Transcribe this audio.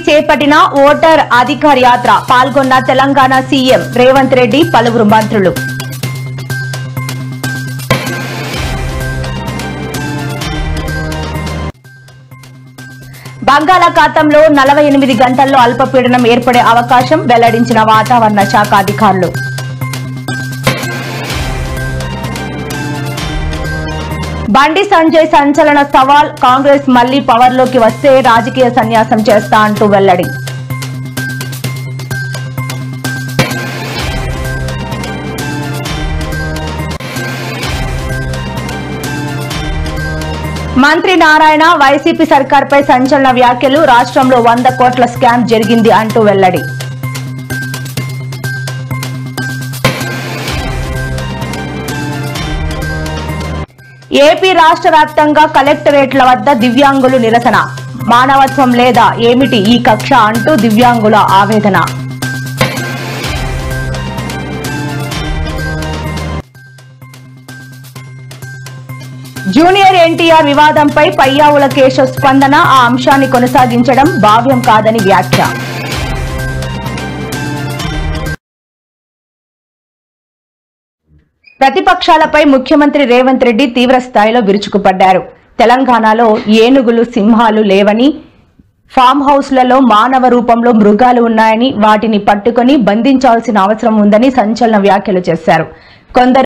చేపట్టిన ఓటర్ అధికార యాత్ర పాల్గొన్న తెలంగాణ సీఎం రేవంత్ రెడ్డి పలువురు మంత్రులు. బంగాళాఖాతంలో 48 గంటల్లో అల్పపీడనం ఏర్పడే అవకాశం వెల్లడించిన వాతావరణ శాఖ అధికారులు. బండి సంజయ్ సంచలన సవాల్, కాంగ్రెస్ మళ్లీ పవర్లోకి వస్తే రాజకీయ సన్యాసం చేస్తా అంటూ వెల్లడి. మంత్రి నారాయణ వైసీపీ సర్కార్పై సంచలన వ్యాఖ్యలు, రాష్ట్రంలో 100 కోట్ల స్కామ్ జరిగింది అంటూ వెల్లడి. ఏపీ రాష్ట్ర వ్యాప్తంగా కలెక్టరేట్ల వద్ద దివ్యాంగులు నిరసన, మానవత్వం లేదా ఏమిటి ఈ కక్ష అంటూ దివ్యాంగుల ఆవేదన. జూనియర్ ఎన్టీఆర్ వివాదంపై పయ్యావుల కేశవ్ స్పందన, ఆ అంశాన్ని కొనసాగించడం భావ్యం కాదని వ్యాఖ్య. ప్రతిపక్షాలపై ముఖ్యమంత్రి రేవంత్ రెడ్డి తీవ్ర స్థాయిలో విరుచుకుపడ్డారు. తెలంగాణలో ఏనుగులు, సింహాలు లేవని, ఫామ్ హౌస్లలో మానవ రూపంలో మృగాలు ఉన్నాయని, వాటిని పట్టుకుని బంధించాల్సిన అవసరం ఉందని సంచలన వ్యాఖ్యలు చేశారు. కొందరు